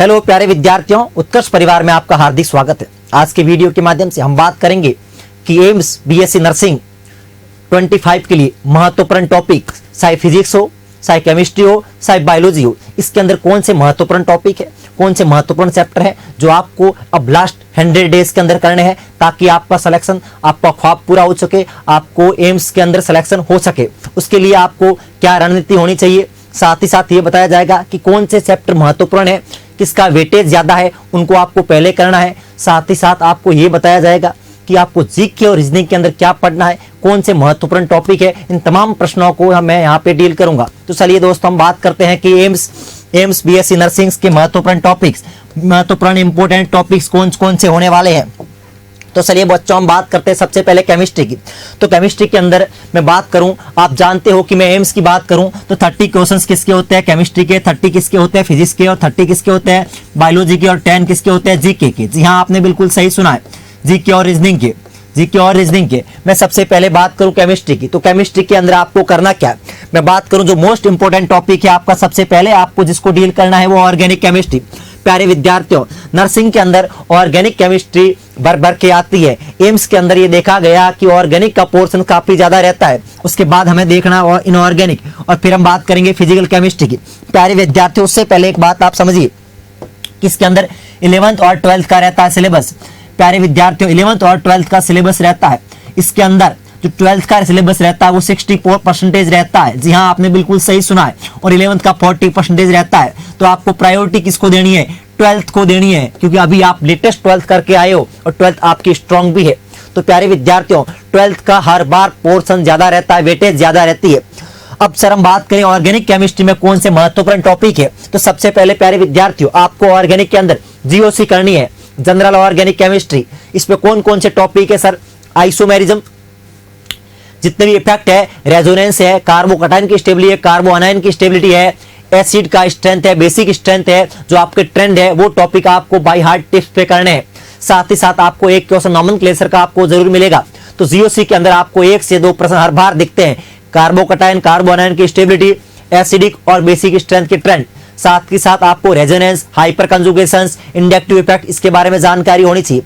Hello प्यारे विद्यार्थियों, उत्कर्ष परिवार में आपका हार्दिक स्वागत है। आज के वीडियो के माध्यम से हम बात करेंगे कि एम्स बीएससी नर्सिंग 25 के लिए महत्वपूर्ण टॉपिक, चाहे फिजिक्स हो, चाहे केमिस्ट्री हो, चाहे बायोलॉजी हो, इसके अंदर कौन से महत्वपूर्ण टॉपिक है, कौन से महत्वपूर्ण चैप्टर है जो आपको अब लास्ट 100 डेज के अंदर करने हैं, ताकि आपका सिलेक्शन, आपका ख्वाब पूरा हो सके, आपको एम्स के अंदर सिलेक्शन हो सके। उसके लिए आपको क्या रणनीति होनी चाहिए, साथ ही साथ ये बताया जाएगा कि कौन से चैप्टर महत्वपूर्ण है, किसका वेटेज ज्यादा है, उनको आपको पहले करना है। साथ ही साथ आपको ये बताया जाएगा कि आपको जीके और रीजनिंग के अंदर क्या पढ़ना है, कौन से महत्वपूर्ण टॉपिक है। इन तमाम प्रश्नों को मैं यहाँ पे डील करूंगा। तो चलिए दोस्तों, हम बात करते हैं कि एम्स बीएससी नर्सिंग के महत्वपूर्ण टॉपिक्स, महत्वपूर्ण इंपोर्टेंट टॉपिक्स कौन कौन से होने वाले हैं। तो चलिए बच्चों, हम बात करते हैं सबसे पहले केमिस्ट्री की। तो केमिस्ट्री के अंदर मैं बात करूं, आप जानते हो कि मैं एम्स की बात करूं तो 30 क्वेश्चंस किसके होते हैं केमिस्ट्री के, 30 किसके होते हैं फिजिक्स के, और 30 किसके होते हैं बायोलॉजी के, और 10 किसके होते हैं जीके के। जी हाँ, आपने बिल्कुल सही सुना है, जीके और रीजनिंग के, जीके और रीजनिंग के। मैं सबसे पहले बात करूं केमिस्ट्री की, तो केमिस्ट्री के अंदर आपको करना क्या है, मैं बात करूं जो मोस्ट इंपोर्टेंट टॉपिक है आपका, सबसे पहले आपको जिसको डील करना है वो ऑर्गेनिक केमिस्ट्री। प्यारे विद्यार्थियों, नर्सिंग के अंदर ऑर्गेनिक केमिस्ट्री भर भर के आती है। एम्स के अंदर ये देखा गया कि ऑर्गेनिक का पोर्शन काफी ज्यादा रहता है। उसके बाद हमें देखना और इनऑर्गेनिक, और फिर हम बात करेंगे फिजिकल केमिस्ट्री की। प्यारे विद्यार्थियों, उससे पहले एक बात आप समझिए कि इसके अंदर 11th और 12th का रहता है सिलेबस। प्यारे विद्यार्थियों, 11th और 12th का सिलेबस रहता है। इसके अंदर जो 12th का सिलेबस रहता है वो 64% रहता है। जी हाँ, आपने बिल्कुल सही सुना है। और 11th का 40% रहता है। तो आपको प्रायोरिटी किसको देनी है, 12th को देनी है, क्योंकि अभी आप लेटेस्ट 12th करके आए हो और 12th आपकी स्ट्रॉन्ग भी है। तो प्यारे विद्यार्थियों, 12th का हर बार पोर्शन ज्यादा रहता है, वेटेज ज्यादा रहती है। अब सर हम बात करें ऑर्गेनिक केमिस्ट्री में कौन से महत्वपूर्ण टॉपिक है। तो सबसे पहले प्यारे विद्यार्थियों, आपको ऑर्गेनिक के अंदर जीओसी करनी है, जनरल ऑर्गेनिक केमिस्ट्री। इसमें कौन कौन से टॉपिक है सर, आइसोमेरिज्म, जितने भी इफेक्ट है, रेजोनेंस है, कार्बोकटाइन की स्टेबिलिटी है, कार्बोआनाइन की स्टेबिलिटी है, एसिड का स्ट्रेंथ है, बेसिक स्ट्रेंथ है, जो आपके ट्रेंड है, वो टॉपिक आपको बाय हार्ट टिप्स पे करने हैं। साथ ही साथ आपको एक क्वेश्चन नोमेनक्लेचर का आपको जरूर मिलेगा। तो जीओसी के अंदर आपको 1 से 2 प्रश्न हर बार दिखते हैं, कार्बोकटाइन, कार्बोआनाइन की स्टेबिलिटी, एसिडिक और बेसिक स्ट्रेंथ के ट्रेंड। साथ ही साथ आपको रेजोनेंस, हाइपर कंजुगेशंस, इंडक्टिव इफेक्ट, इसके बारे में जानकारी होनी चाहिए।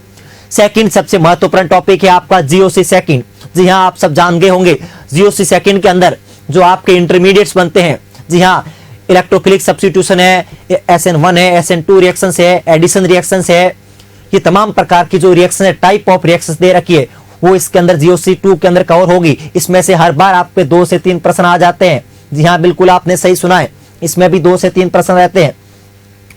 सेकंड सबसे महत्वपूर्ण टॉपिक है आपका जीओसी सेकंड। जी हाँ, आप सब जान गए होंगे जीओसी सेकंड के अंदर जो आपके इंटरमीडिएट्स बनते हैं। जी हाँ, इलेक्ट्रोफिलिक सब्स्टिट्यूशन है, SN1 है, SN2 रिएक्शंस है, एडिशन रिएक्शंस है, ये तमाम प्रकार की जो रिएक्शन है, टाइप ऑफ रिएक्शंस दे रखी है, वो इसके अंदर जीओसी 2 के अंदर कवर होगी। इसमें से हर बार आपके 2 से 3 प्रश्न आ जाते हैं। जी हाँ, बिल्कुल आपने सही सुना है, इसमें भी 2 से 3 प्रश्न रहते हैं।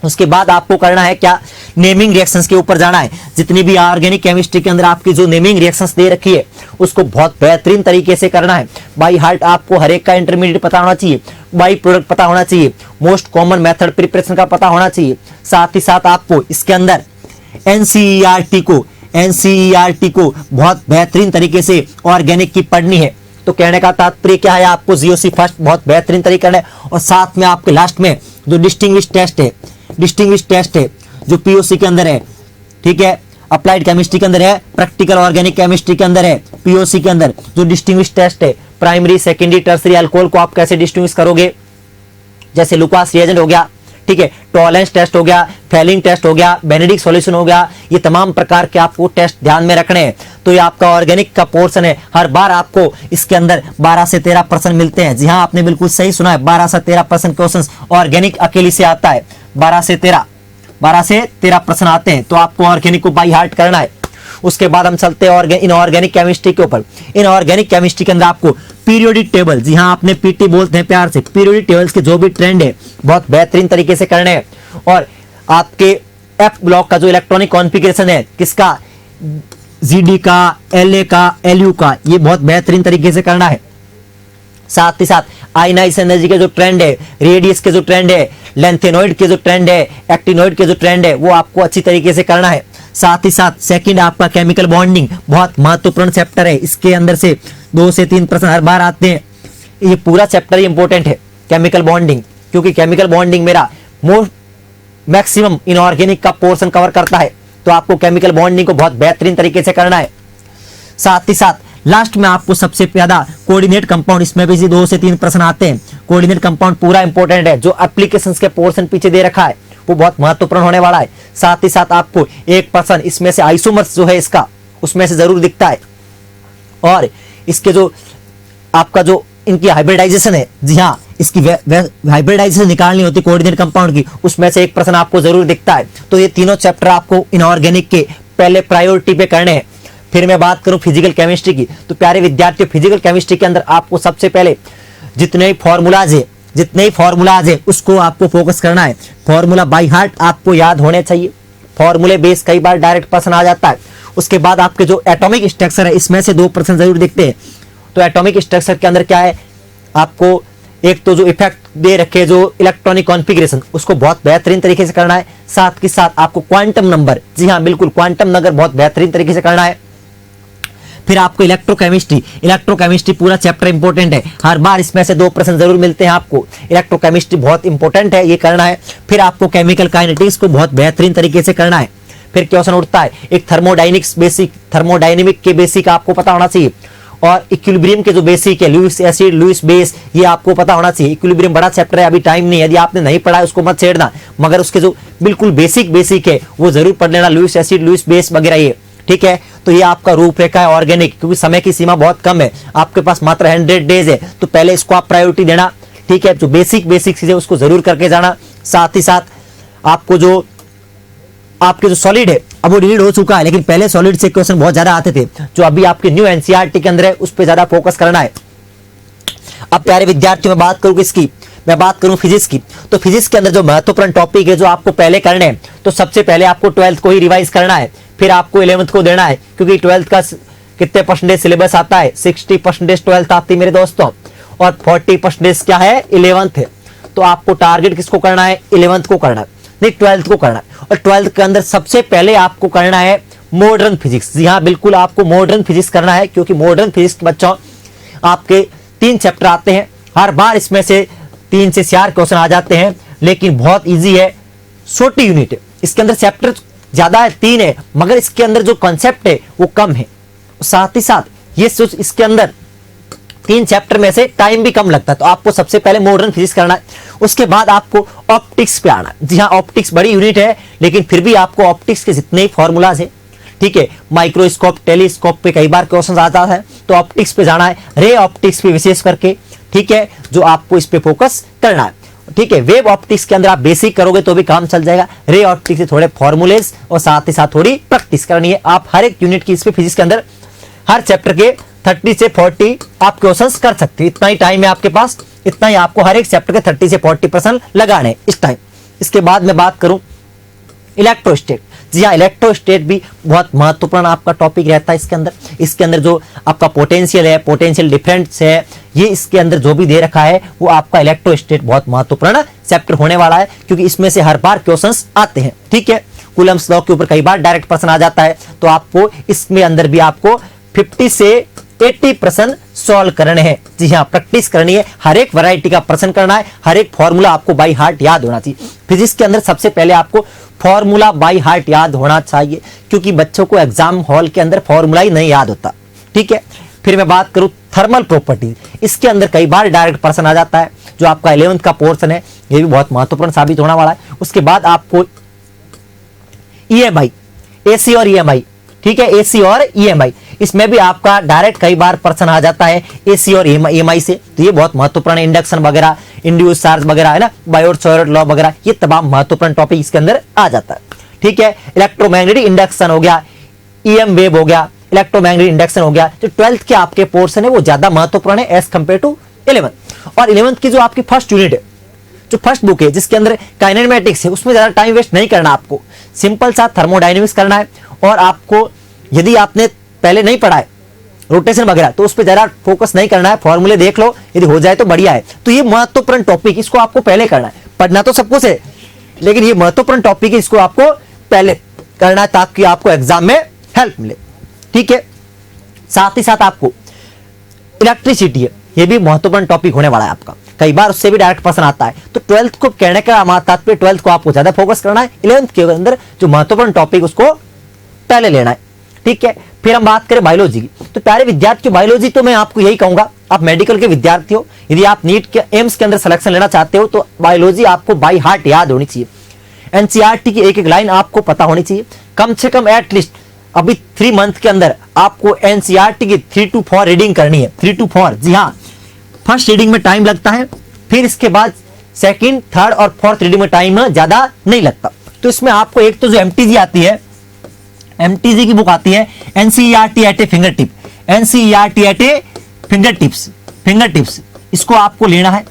उसके बाद आपको करना है क्या, नेमिंग रिएक्शंस के ऊपर जाना है। जितनी भी ऑर्गेनिक केमिस्ट्री के अंदर आपकी जो नेमिंग रिएक्शंस दे रखी है, उसको बहुत बेहतरीन तरीके से करना है। बाई हार्ट आपको हर एक का इंटरमीडिएट पता होना चाहिए, बाई प्रोडक्ट पता होना चाहिए, मोस्ट कॉमन मेथड प्रिपरेशन का पता होना चाहिए। साथ ही साथ आपको इसके अंदर एनसीईआरटी को बहुत बेहतरीन तरीके से ऑर्गेनिक की पढ़नी है। तो कहने का तात्पर्य क्या है, आपको जीओसी फर्स्ट बहुत बेहतरीन तरीके करना है, और साथ में आपके लास्ट में जो डिस्टिंग्विश टेस्ट है जो पीओसी के अंदर है, ठीक है, अप्लाइड केमिस्ट्री के अंदर है, प्रैक्टिकल ऑर्गेनिक केमिस्ट्री के अंदर है, पीओसी के अंदर जो डिस्टिंग्विश टेस्ट है, प्राइमरी, सेकेंडरी, टर्सरी अल्कोहल को आप कैसे डिस्टिंग्विश करोगे, जैसे लुकास रिएजेंट हो गया, ठीक है, टॉलरेंस टेस्ट हो गया, फेलिंग टेस्ट हो गया, बेनेडिक्ट सॉल्यूशन हो गया, ये तमाम प्रकार के आपको टेस्ट ध्यान में रखने हैं। तो ये आपका ऑर्गेनिक का पोर्शन है, हर बार आपको इसके अंदर 12 से 13 प्रश्न मिलते हैं। जी हाँ, आपने बिल्कुल सही सुना है, 12 से 13 प्रश्न क्वेश्चन ऑर्गेनिक अकेली से आता है। 12 से 13 प्रश्न आते हैं। तो आपको ऑर्गेनिक को बाई हार्ट करना है। उसके बाद हम चलते हैं इनऑर्गेनिक केमिस्ट्री के ऊपर। इनऑर्गेनिक केमिस्ट्री के अंदर आपको पीरियोडिक टेबल, जी हाँ, आपने पीटी बोलते हैं प्यार से, पीरियोडिक टेबल्स के जो भी ट्रेंड है बहुत बेहतरीन तरीके से करने हैं। और आपके एफ ब्लॉक का जो इलेक्ट्रॉनिक कॉन्फ़िगरेशन है, किसका, जीडी का, एलए का, एलयू का, ये बहुत बेहतरीन तरीके से करना है। साथ ही साथ आयनाइज एनर्जी के जो ट्रेंड है, रेडियस के जो ट्रेंड है, लेंथेनॉइड के जो ट्रेंड है, एक्टिनॉइड के जो ट्रेंड है, वो आपको अच्छी तरीके से करना है। साथ ही साथ सेकंड आपका केमिकल बॉन्डिंग बहुत महत्वपूर्ण चैप्टर है। इसके अंदर से 2 से 3 प्रश्न हर बार आते हैं। ये पूरा चैप्टर इंपॉर्टेंट है, केमिकल बॉन्डिंग, क्योंकि केमिकल बॉन्डिंग मेरा मोस्ट मैक्सिमम इनऑर्गेनिक का पोर्शन कवर करता है। तो आपको केमिकल बॉन्डिंग को बहुत बेहतरीन तरीके से करना है। साथ ही साथ लास्ट में आपको सबसे ज्यादा कोऑर्डिनेट कंपाउंड, इसमें भी 2 से 3 प्रश्न आते हैं। कोऑर्डिनेट कंपाउंड पूरा इंपॉर्टेंट है, जो एप्लीकेशंस के पोर्शन पीछे दे रखा है वो बहुत महत्वपूर्ण होने वाला है। साथ ही साथ आपको 1% इसमें से आइसोमर्स जो है इसका उसमें से जरूर दिखता है, और इसके जो आपका जो इनकी हाइब्रिडाइजेशन है, जी हाँ, इसकी हाइब्रिडाइजेशन निकालनी होती कोऑर्डिनेट कंपाउंड की, उसमें से 1% आपको जरूर दिखता है। तो ये तीनों चैप्टर आपको इनऑर्गेनिक के पहले प्रायोरिटी पे करने हैं। फिर मैं बात करूं फिजिकल केमिस्ट्री की, तो प्यारे विद्यार्थियों फिजिकल केमिस्ट्री के अंदर आपको सबसे पहले जितने ही फॉर्मूलाज है उसको आपको फोकस करना है। फॉर्मूला बाय हार्ट आपको याद होने चाहिए, फॉर्मूले बेस कई बार डायरेक्ट प्रश्न आ जाता है। उसके बाद आपके जो एटॉमिक स्ट्रक्चर है इसमें से 2% जरूर दिखते हैं। तो एटॉमिक स्ट्रक्चर के अंदर क्या है, आपको एक तो जो इफेक्ट दे रखे जो इलेक्ट्रॉनिक कॉन्फ़िगरेशन उसको बहुत बेहतरीन तरीके से करना है। साथ ही साथ आपको क्वांटम नंबर, जी हाँ बिल्कुल क्वांटम नंबर बहुत बेहतरीन तरीके से करना है। फिर आपको इलेक्ट्रोकेमिस्ट्री पूरा चैप्टर इंपॉर्टेंट है, हर बार इसमें से 2% जरूर मिलते हैं आपको। इलेक्ट्रोकेमिस्ट्री बहुत इंपॉर्टेंट है, ये करना है। फिर आपको केमिकल काइनेटिक्स को बहुत बेहतरीन तरीके से करना है। फिर क्वेश्चन उठता है एक थर्मोडायनेमिक के बेसिक आपको पता होना चाहिए, और इक्विलिब्रियम के जो बेसिक है लुईस एसिड लुईस बेस ये आपको पता होना चाहिए। इक्विलिब्रियम बड़ा चैप्टर है, अभी टाइम नहीं है, यदि आपने नहीं पढ़ा है उसको मत छेड़ना, मगर उसके जो बिल्कुल बेसिक है वो जरूर पढ़ लेना, लुईस एसिड लुईस बेस वगैरह ये, ठीक है। तो ये आपका रूपरेखा है ऑर्गेनिक, क्योंकि समय की सीमा बहुत कम है, आपके पास मात्र 100 डेज है, तो पहले इसको आप प्रायोरिटी देना, ठीक है। जो बेसिक चीजें उसको जरूर करके जाना। साथ ही साथ आपको जो आपके जो सॉलिड है अब वो डिलीट हो चुका है, लेकिन पहले सॉलिड से क्वेश्चन बहुत ज्यादा आते थे, जो अभी आपके न्यू एनसीईआरटी के अंदर है उस पर ज्यादा फोकस करना है। अब प्यारे विद्यार्थियों में बात करूं किसकी, मैं बात करूं फिजिक्स की। तो फिजिक्स के अंदर जो महत्वपूर्ण टॉपिक है जो आपको पहले करने हैं, तो सबसे पहले आपको 12th को ही रिवाइज करना है, फिर आपको 11th को देना है, क्योंकि 12th का कितने परसेंटेज सिलेबस आता है, 60% 12th आती है मेरे दोस्तों, और 40% क्या है 11th है। तो आपको टारगेट किसको करना है, 11th को करना है, नहीं 12th को करना है। और 12th के अंदर सबसे पहले आपको करना है मॉडर्न फिजिक्स, जी हाँ बिल्कुल आपको मॉडर्न फिजिक्स करना है, क्योंकि मॉडर्न फिजिक्स बच्चों आपके 3 चैप्टर आते हैं, हर बार इसमें से 3 से 4 क्वेश्चन आ जाते हैं, लेकिन बहुत इजी है, छोटी यूनिट है, इसके अंदर चैप्टर ज्यादा है 3 है, मगर इसके अंदर जो कॉन्सेप्ट है वो कम है। साथ ही साथ ये इसके अंदर 3 चैप्टर में से टाइम भी कम लगता है। तो आपको सबसे पहले मॉडर्न फिजिक्स करना है, उसके बाद आपको ऑप्टिक्स पे आना है। जी हाँ ऑप्टिक्स बड़ी यूनिट है, लेकिन फिर भी आपको ऑप्टिक्स के जितने ही फॉर्मूलाज है, ठीक है, माइक्रोस्कोप टेलीस्कोप पे कई बार क्वेश्चन आता है, तो ऑप्टिक्स पे जाना है, रे ऑप्टिक्स पे विशेष करके, ठीक है, जो आपको इस पे फोकस करना है, ठीक है। वेव ऑप्टिक्स के अंदर आप बेसिक करोगे तो भी काम चल जाएगा, रे ऑप्टिक्स से थोड़े फॉर्मूलेज और साथ ही साथ थोड़ी प्रैक्टिस करनी है। आप हर एक यूनिट की इस पे फिजिक्स के अंदर हर चैप्टर के 30 से 40 आप क्वेश्चंस कर सकते हैं, इतना ही टाइम है आपके पास, इतना ही आपको हर एक चैप्टर के 30 से 40% लगाने इस टाइम। इसके बाद मैं बात करूं इलेक्ट्रोस्टेट, जी हाँ इलेक्ट्रोस्टेट भी बहुत महत्वपूर्ण आपका टॉपिक रहता है इसके अंदर जो आपका पोटेंशियल है, पोटेंशियल डिफरेंस है, ये इसके अंदर जो भी दे रखा है वो आपका इलेक्ट्रोस्टेट बहुत महत्वपूर्ण चैप्टर होने वाला है, क्योंकि इसमें से हर बार क्वेश्चंस आते हैं, ठीक है। कूलम्स लॉ के ऊपर कई बार डायरेक्ट प्रश्न आ जाता है, तो आपको इसमें अंदर भी आपको 50 से 80% सॉल्व करने हैं, जी हाँ प्रैक्टिस करनी है, हर एक वैरायटी का प्रश्न करना है, हर एक फॉर्मूला आपको बाय हार्ट याद होना चाहिए। फिजिक्स के अंदर सबसे पहले आपको फॉर्मूला बाय हार्ट याद होना चाहिए, क्योंकि बच्चों को एग्जाम हॉल के अंदर फॉर्मूला ही नहीं याद होता, ठीक है। फिर मैं बात करूं थर्मल प्रॉपर्टी, इसके अंदर कई बार डायरेक्ट प्रश्न आ जाता है, जो आपका 11th का पोर्शन है, ये भी बहुत महत्वपूर्ण साबित होने वाला है। उसके बाद आपको ईएमआई, एसी और ईएमआई, ठीक है, एसी और ईएमआई, इसमें भी आपका डायरेक्ट कई बार प्रश्न आ जाता है एसी और ईएमआई से, तो ये बहुत महत्वपूर्ण इंडक्शन वगैरह, इंड्यूस चार्ज वगैरह है ना, बायोट-सॉवर्त लॉ वगैरह, ये तमाम महत्वपूर्ण टॉपिक इसके अंदर आ जाता है, ठीक है। इलेक्ट्रोमैग्नेटिक इंडक्शन हो गया, ईएम वेव हो गया, इलेक्ट्रोमैग्नेटिक इंडक्शन हो गया, जो 12th के आपके पोर्शन है वो ज्यादा महत्वपूर्ण है एज कंपेयर टू 11th। और 11th की जो आपकी फर्स्ट यूनिट है, जो फर्स्ट बुक है जिसके अंदर काइनेमेटिक्स है, उसमें ज्यादा टाइम वेस्ट नहीं करना, आपको सिंपल सा थर्मोडायनेमिक्स करना है। और आपको यदि आपने पहले नहीं पढ़ा है रोटेशन वगैरह, तो उस पर ज्यादा फोकस नहीं करना है, फॉर्मूले देख लो, यदि हो जाए तो बढ़िया है। तो ये महत्वपूर्ण टॉपिक, इसको आपको पहले करना है, पढ़ना तो सब कुछ है, लेकिन ये महत्वपूर्ण टॉपिक है, इसको आपको पहले करना है ताकि आपको एग्जाम में हेल्प मिले, ठीक है। साथ ही साथ आपको इलेक्ट्रिसिटी है, ये भी महत्वपूर्ण टॉपिक होने वाला है आपका, कई बार उससे भी डायरेक्ट प्रश्न आता है। तो 12th को कहने का हमारा तात्पर्य 12th को आपको ज्यादा फोकस करना है, 11th के अंदर जो महत्वपूर्ण टॉपिक उसको पहले लेना है, ठीक है। फिर हम बात करें बायोलॉजी की, तो प्यारे विद्यार्थियों बायोलॉजी तो मैं आपको यही कहूंगा, आप मेडिकल के विद्यार्थी हो, यदि आप नीट के एम्स के अंदर सिलेक्शन लेना चाहते हो तो बायोलॉजी आपको बाय हार्ट याद होनी चाहिए। एनसीईआरटी की एक एक लाइन आपको पता होनी चाहिए, कम से कम एटलीस्ट अभी 3 मंथ के अंदर आपको एनसीईआरटी की 3 to 4 रीडिंग करनी है। 3 to 4, जी हाँ, फर्स्ट रीडिंग में टाइम लगता है, फिर इसके बाद सेकंड, थर्ड और फोर्थ रीडिंग में टाइम ज्यादा नहीं लगता। तो इसमें आपको एक तो जो एमटीजी आती है, एमटीजी की बुक आती है NCERT eight a finger tip, NCERT eight a finger tips, इसको आपको लेना है।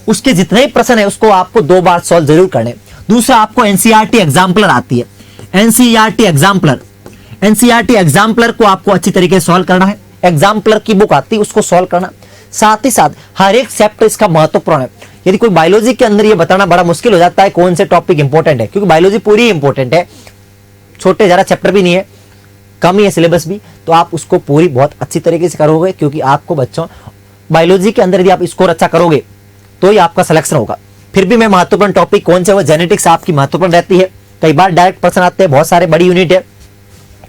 उसके जितने ही प्रश्न है उसको आपको 2 बार सॉल्व जरूर करने। दूसरा आपको एनसीईआरटी एग्जाम्पलर आती है, एनसीईआरटी एग्जाम्पलर को आपको अच्छी तरीके से सॉल्व करना है। एग्जाम्पलर की बुक आती है उसको सॉल्व करना। साथ ही साथ हर एक चैप्टर इसका महत्वपूर्ण है। यदि कोई बायोलॉजी के अंदर ये बताना बड़ा मुश्किल हो जाता है कौन से टॉपिक इंपॉर्टेंट है, क्योंकि बायोलॉजी पूरी इंपॉर्टेंट है, छोटे जरा चैप्टर भी नहीं है, कम ही है सिलेबस भी, तो आप उसको पूरी बहुत अच्छी तरीके से करोगे, क्योंकि आपको बच्चों बायोलॉजी के अंदर यदि आप स्कोर अच्छा करोगे तो ही आपका सिलेक्शन होगा। फिर भी मैं महत्वपूर्ण टॉपिक कौन से, वो जेनेटिक्स आपकी महत्वपूर्ण रहती है, कई बार डायरेक्ट प्रश्न आते हैं, बहुत सारे बड़ी यूनिट है,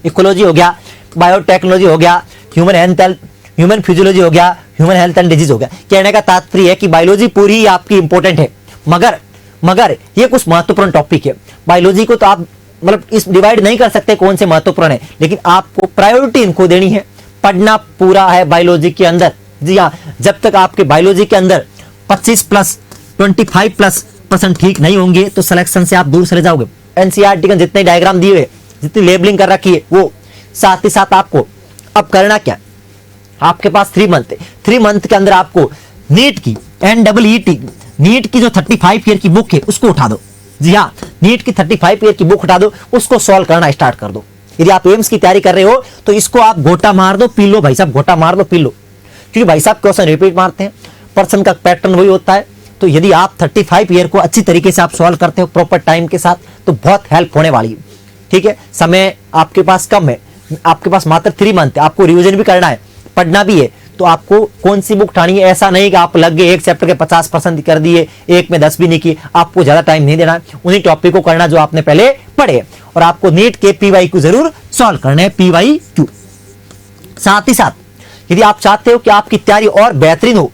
इकोलॉजी हो गया, बायोटेक्नोलॉजी हो गया, ह्यूमन फिजियोलॉजी हो गया, ह्यूमन हेल्थ एंड डिजीज हो गया। कहने का तात्पर्य है कि बायोलॉजी पूरी आपकी इंपॉर्टेंट है, मगर ये कुछ महत्वपूर्ण टॉपिक है। बायोलॉजी को तो आप मतलब इस डिवाइड नहीं कर सकते कौन से महत्वपूर्ण है, लेकिन आपको प्रायोरिटी इनको देनी है। पढ़ना पूरा है बायोलॉजी के अंदर, जी हाँ, जब तक आपके बायोलॉजी के अंदर 25+, 25+% ठीक नहीं होंगे तो सिलेक्शन से आप दूर चले जाओगे। एनसीईआरटी के जितने डायग्राम दिए हुए, जितनी लेबलिंग कर रखी है वो, साथ ही साथ आपको अब करना क्या, आपके पास 3 मंथ है, 3 मंथ के अंदर आपको नीट की NEET नीट की जो 35 ईयर की बुक है उसको उठा दो। जी हाँ, नीट की 35 ईयर की बुक उठा दो, उसको सॉल्व करना स्टार्ट कर दो। यदि आप एम्स की तैयारी कर रहे हो तो इसको आप घोटा मार दो, पी लो भाई साहब, घोटा मार दो, पी लो, क्योंकि भाई साहब क्वेश्चन रिपीट मारते हैं, पर्सन का पैटर्न वही होता है। तो यदि आप 35 ईयर को अच्छी तरीके से आप सॉल्व करते हो प्रॉपर टाइम के साथ तो बहुत हेल्प होने वाली है। ठीक है, समय आपके पास कम है, आपके पास मात्र 3 मंथ है, आपको रिवीजन भी करना है, पढ़ना भी है, तो आपको कौन सी बुक उठानी है, ऐसा नहीं कि आप लग गए एक चैप्टर के 50% कर दिए, एक में 10 भी नहीं किए। आपको ज्यादा टाइम नहीं देना है, उन्हीं टॉपिक को करना जो आपने पहले पढ़े, और आपको नीट के PYQ जरूर सॉल्व करने हैं, PYQ। साथ ही साथ यदि आप चाहते हो कि आपकी तैयारी और बेहतरीन हो,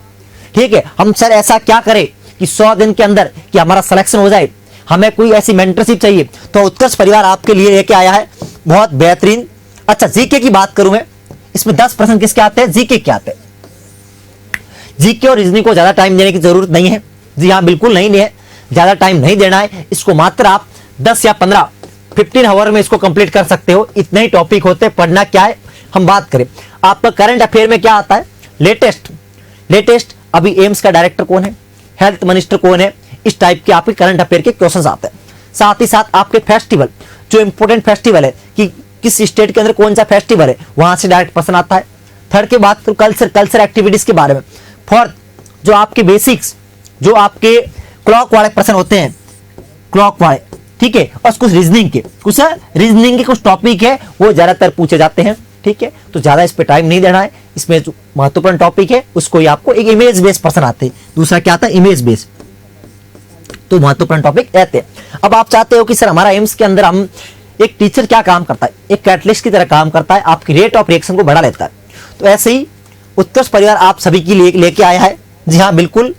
ठीक है, हम सर ऐसा क्या करें कि 100 दिन के अंदर कि हमारा सिलेक्शन हो जाए, हमें कोई ऐसी मेंटरशिप चाहिए, तो उत्कर्ष परिवार आपके लिए लेके आया है बहुत बेहतरीन। अच्छा, जीके की बात करूं मैं, इसमें 10% किसके आते हैं, जीके के आते हैं। जीके और रीजनिंग को ज्यादा टाइम देने की जरूरत नहीं है, जी हाँ, बिल्कुल नहीं है, ज्यादा टाइम नहीं देना है इसको, मात्र आप 10 या 15 आवर में इसको कंप्लीट कर सकते हो। इतने ही टॉपिक होते हैं, पढ़ना क्या है। हम बात करें आपका करंट अफेयर में क्या आता है, लेटेस्ट अभी एम्स का डायरेक्टर कौन है, हेल्थ मिनिस्टर कौन है, इस टाइप के आपके करंट अफेयर के क्वेश्चंस आते हैं। साथ ही साथ आपके फेस्टिवल, जो इंपॉर्टेंट फेस्टिवल है कि किस स्टेट के अंदर कौन सा फेस्टिवल है, वहां से डायरेक्ट प्रश्न आता है। थर्ड के बाद तो कल्चर एक्टिविटीज के बारे में। फोर्थ, जो आपके बेसिक्स, जो आपके क्लॉक वाले प्रश्न होते हैं, क्लॉक वाले, ठीक है, और कुछ रीजनिंग के कुछ टॉपिक है वो ज्यादातर पूछे जाते हैं। ठीक है, तो ज्यादा इस पे टाइम नहीं देना है। इसमें जो महत्वपूर्ण टॉपिक है उसको ही आपको एक इमेज बेस्ड प्रश्न आते हैं। दूसरा क्या आता है, इमेज बेस्ड, तो महत्वपूर्ण टॉपिक रहते हैं। अब आप चाहते हो कि सर हमारा एम्स के अंदर हम, एक टीचर क्या काम करता है, एक कैटलिस्ट की तरह काम करता है, आपकी रेट ऑफ रिएक्शन को बढ़ा लेता है। तो ऐसे ही उत्कर्ष परिवार आप सभी के लिए लेके आया है, जी हाँ बिल्कुल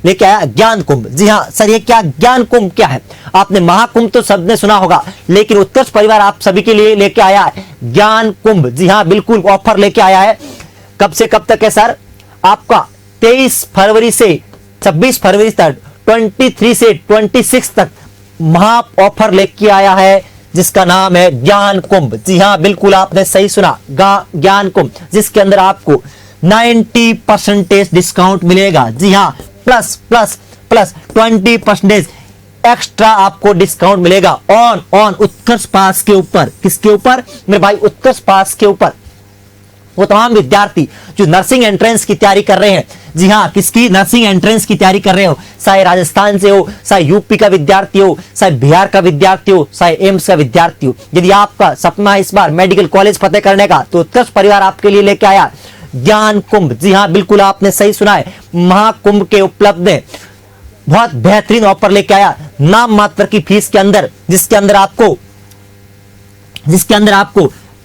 लेके आया ज्ञान कुंभ। जी हाँ सर, ये क्या ज्ञान कुंभ क्या है, आपने महाकुंभ तो सबने सुना होगा, लेकिन उत्कर्ष परिवार आप सभी के लिए लेके आया है ज्ञान कुंभ। जी हाँ बिल्कुल, ऑफर लेके आया है। कब से कब तक है सर, आपका 23 फरवरी से 26 फरवरी तक, 23 से 26 तक महा ऑफर लेके आया है, जिसका नाम है ज्ञान कुंभ। जी हाँ बिल्कुल, आपने सही सुना, ज्ञान कुंभ, जिसके अंदर आपको 90% डिस्काउंट मिलेगा। जी हाँ, प्लस 20% एक्स्ट्रा आपको डिस्काउंट मिलेगा ऑन उत्कर्ष पास के ऊपर। किसके ऊपर मेरे भाई, उत्कर्ष पास के ऊपर। वो तमाम विद्यार्थी जो नर्सिंग एंट्रेंस की तैयारी कर रहे हैं, जी हाँ, किसकी, नर्सिंग एंट्रेंस की तैयारी कर रहे हो, चाहे राजस्थान से हो, चाहे यूपी का विद्यार्थी हो, चाहे बिहार का विद्यार्थी हो, चाहे एम्स का विद्यार्थी हो, यदि आपका सपना है इस बार मेडिकल कॉलेज फतेह करने का, तो उत्कर्ष परिवार आपके लिए लेके आया ज्ञान कुंभ। जी हाँ बिल्कुल, आपने सही सुना है, महाकुंभ के उपलब्ध में बहुत बेहतरीन ऑफर लेके आया, नाम मात्र की फीस के अंदर, जिसके अंदर आपको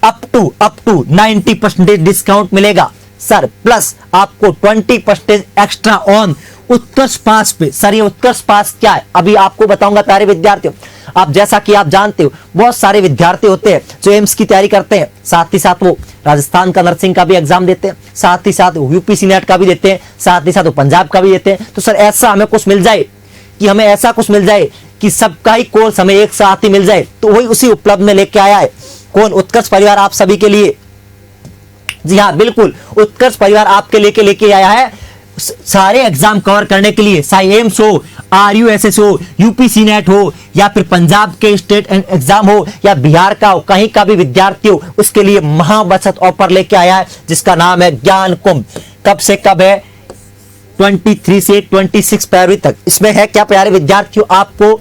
अप टू 90% डिस्काउंट मिलेगा सर, प्लस आपको 20% एक्स्ट्रा ऑन उत्कर्ष पास पे। सर ये उत्कर्ष पास क्या है, अभी आपको बताऊंगा प्यारे विद्यार्थियों। आप जैसा कि आप जानते हो बहुत सारे विद्यार्थी होते हैं जो एम्स की तैयारी करते हैं, साथ ही साथ वो राजस्थान का नर्सिंग का भी एग्जाम देते हैं, साथ ही साथ यूपीसी नेट का भी देते हैं, साथ ही साथ वो पंजाब का भी देते हैं। तो सर ऐसा हमें कुछ मिल जाए कि सबका ही कोर्स हमें एक साथ ही मिल जाए, तो वही उसी उपलब्ध में लेके आया है कौन, उत्कर्ष परिवार आप सभी के लिए। जी हाँ बिल्कुल, उत्कर्ष परिवार आपके लेके आया है सारे एग्जाम कवर करने के लिए, चाहे एम्स हो, RUSS हो, यूपीसी नेट हो, या फिर पंजाब के स्टेट एग्जाम हो, या बिहार का हो, कहीं का भी विद्यार्थी हो, उसके लिए महाबचत ऑफर लेके आया है जिसका नाम है ज्ञान कुंभ। कब से कब है? 23 से 26 फरवरी तक। इसमें है क्या प्यारे विद्यार्थियों, आपको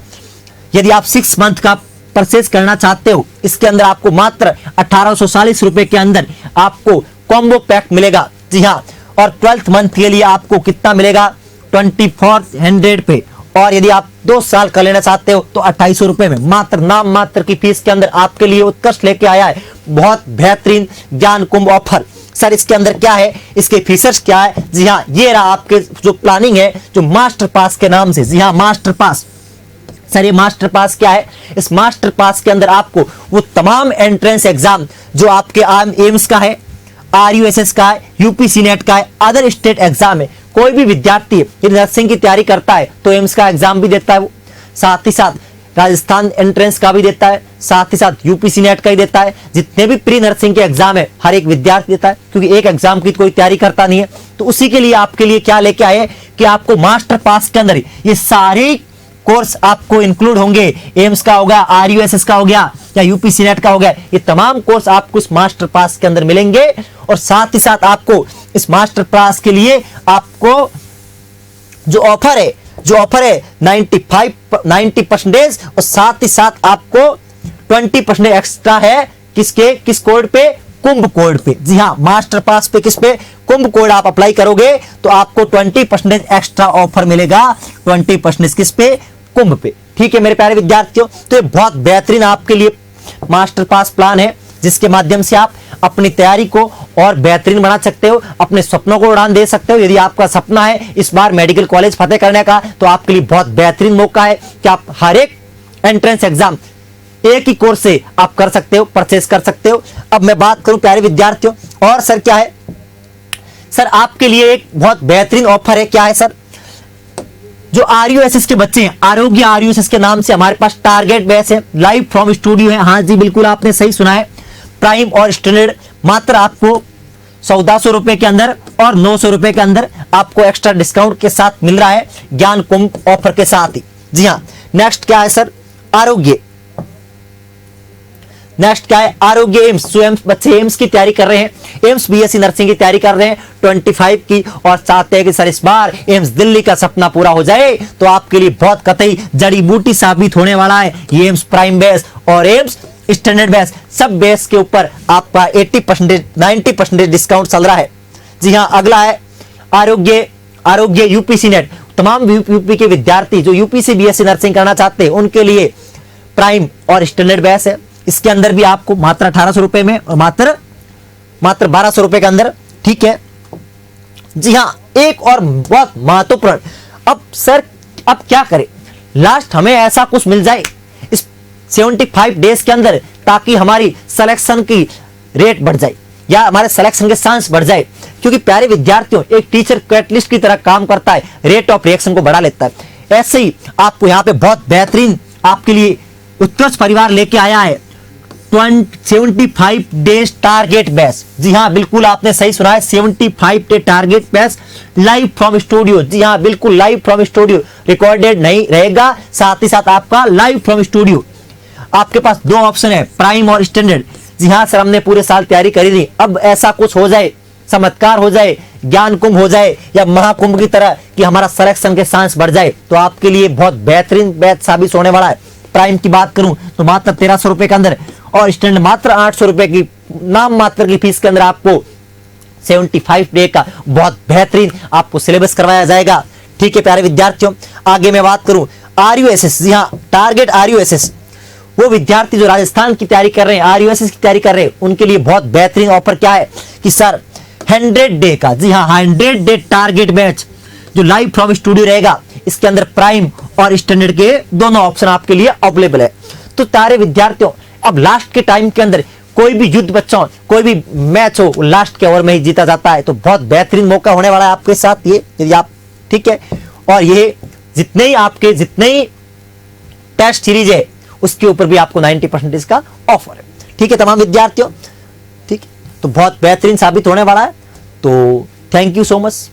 यदि आप 6 मंथ का परचेज करना चाहते हो, इसके अंदर आपको मात्र 1840 रुपए के अंदर आपको कॉम्बो पैक मिलेगा। जी हाँ, और 12th मंथ के लिए आपको कितना मिलेगा? 2400 पे। और यदि आप 2 साल का लेना चाहते हो तो 2800 रुपए में, मात्र नाम मात्र की फीस के अंदर आपके लिए उत्कर्ष लेके आया है बहुत बेहतरीन ज्ञान कुंभ ऑफर। सर इसके अंदर क्या है, इसके फीचर्स क्या है? जी हाँ, ये रहा आपके जो प्लानिंग है, जो मास्टर पास के नाम से। जी हाँ, मास्टर पास। सर ये मास्टर पास क्या है? इस मास्टर पास के अंदर आपको वो तमाम एंट्रेंस एग्जाम जो आपके एम्स का है, RUSS का है, यूपीसी नेट का है, अदर स्टेट एग्जाम है, कोई भी विद्यार्थी यदि नर्सिंग की तैयारी करता है तो एम्स का एग्जाम भी देता है वो, साथ ही साथ राजस्थान एंट्रेंस का भी देता है, साथ ही साथ यूपीसी नेट का ही देता है। जितने भी प्री नर्सिंग के एग्जाम है हर एक विद्यार्थी देता है, क्योंकि एक एग्जाम की कोई तैयारी करता नहीं है। तो उसी के लिए आपके लिए क्या लेके आए कि आपको मास्टर पास के अंदर ये सारे कोर्स आपको इंक्लूड होंगे। एम्स का होगा, RUSS का हो गया, या यूपीसी नेट का हो गया, ये तमाम कोर्स आपको इस मास्टर पास के अंदर मिलेंगे। और साथ ही साथ आपको इस मास्टर पास के लिए आपको जो ऑफर है 90% और साथ ही साथ आपको 20% एक्स्ट्रा है। किस कोड पे? कुंभ कोड पे। जी हाँ, मास्टर पास पे किस पे? कुंभ कोड आप अप्लाई करोगे तो आपको 20% एक्स्ट्रा ऑफर मिलेगा। 20% किस पे? कुंभ पे। ठीक है मेरे प्यारे विद्यार्थियों, तो ये बहुत बेहतरीन आपके लिए मास्टर पास प्लान है जिसके माध्यम से आप अपनी तैयारी को और बेहतरीन बना सकते हो, अपने सपनों को उड़ान दे सकते हो। यदि आपका सपना है इस बार मेडिकल कॉलेज फतेह करने का, तो आपके लिए बहुत बेहतरीन मौका है कि आप हर एक एंट्रेंस एग्जाम एक ही कोर्स से आप कर सकते हो, परचेस कर सकते हो। अब मैं बात करूं प्यारे विद्यार्थियों, और सर क्या है? सर आपके लिए एक बहुत बेहतरीन ऑफर है। क्या है सर? जो RUSS के बच्चे हैं, आरोग्य RUSS के नाम से हमारे पास टारगेट बैच है, लाइव फ्रॉम स्टूडियो है। हाँ जी बिल्कुल आपने सही सुना है। प्राइम और स्टैंडर्ड मात्र आपको 1400 रुपए के अंदर और 900 रुपए के अंदर आपको एक्स्ट्रा डिस्काउंट के साथ मिल रहा है ज्ञान कुंभ ऑफर के साथ ही। जी हाँ, नेक्स्ट क्या है सर? आरोग्य। नेक्स्ट क्या है? आरोग्य एम्स। जो बच्चे एम्स की तैयारी कर रहे हैं, एम्स BSc नर्सिंग की तैयारी कर रहे हैं 25 की, और चाहते हैं कि सर इस बार एम्स दिल्ली का सपना पूरा हो जाए, तो आपके लिए बहुत कतई जड़ी बूटी साबित होने वाला है ये एम्स प्राइम बेस और एम्स स्टैंडर्ड बेस। सब बेस के ऊपर आपका 80% 90% डिस्काउंट चल रहा है। जी हाँ, अगला है आरोग्य यूपीसी नेट। तमाम यूपी के विद्यार्थी जो यूपीसी BSc नर्सिंग करना चाहते हैं उनके लिए प्राइम और स्टैंडर्ड बेस है। इसके अंदर भी आपको मात्र 1800 रुपए में और मात्र 1200 रुपए के अंदर। ठीक है। जी हाँ, एक और बहुत महत्वपूर्ण, अब सर अब क्या करें? लास्ट हमें ऐसा कुछ मिल जाए इस 75 डेज के अंदर ताकि हमारी सिलेक्शन की रेट बढ़ जाए या हमारे सिलेक्शन के चांस बढ़ जाए, क्योंकि प्यारे विद्यार्थियों एक टीचर कैटलिस्ट की तरह काम करता है, रेट ऑफ रिएक्शन को बढ़ा लेता है। ऐसे ही आपको यहाँ पे बहुत बेहतरीन आपके लिए उत्कर्ष परिवार लेके आया है 75 डेज टारगेट बैच। जी हाँ बिल्कुल आपने सही सुना है, 75 day target batch live from studio. जी हाँ बिल्कुल लाइव फ्रॉम स्टूडियो, रिकॉर्डेड नहीं रहेगा, साथ ही साथ आपका लाइव फ्रॉम स्टूडियो। आपके पास 2 ऑप्शन है, प्राइम और स्टैंडर्ड। जी हाँ सर, हमने पूरे साल तैयारी करी थी, अब ऐसा कुछ हो जाए, चमत्कार हो जाए, ज्ञान कुंभ हो जाए या महाकुंभ की तरह कि हमारा सिलेक्शन के चांस बढ़ जाए, तो आपके लिए बहुत बेहतरीन बैच साबित होने वाला है। प्राइम की बात करूं तो मात्र 1300 रुपए के अंदर और स्टैंडर्ड मात्र 800 रुपए की नाम मात्र की फीस के अंदर आपको 75 डे का बहुत बेहतरीन आपको सिलेबस करवाया जाएगा। ठीक है प्यारे विद्यार्थियों, आगे मैं बात करूं RUSS। जी हाँ, टारगेट RUSS, वो विद्यार्थी जो राजस्थान की तैयारी कर रहे हैं, RUSS की तैयारी कर रहे हैं, उनके लिए बहुत बेहतरीन ऑफर क्या है कि सर 100 डे का, जी हाँ 100 डे टारगेट बैच जो लाइव फ्रॉम स्टूडियो रहेगा, इसके अंदर प्राइम और स्टैंडर्ड के दोनों ऑप्शन आपके लिए अवेलेबल है। तो सारे विद्यार्थियों, अब लास्ट के टाइम के अंदर कोई भी युद्ध बच्चों, कोई भी मैच हो, लास्ट के ओवर में ही जीता जाता है। तो बहुत बेहतरीन मौका होने वाला है आपके साथ ये, यदि आप ठीक है। और ये जितने ही टेस्ट सीरीज है उसके ऊपर भी आपको 90% का ऑफर है। ठीक है तमाम विद्यार्थियों, ठीक है, तो बहुत बेहतरीन साबित होने वाला है। तो थैंक यू सो मच।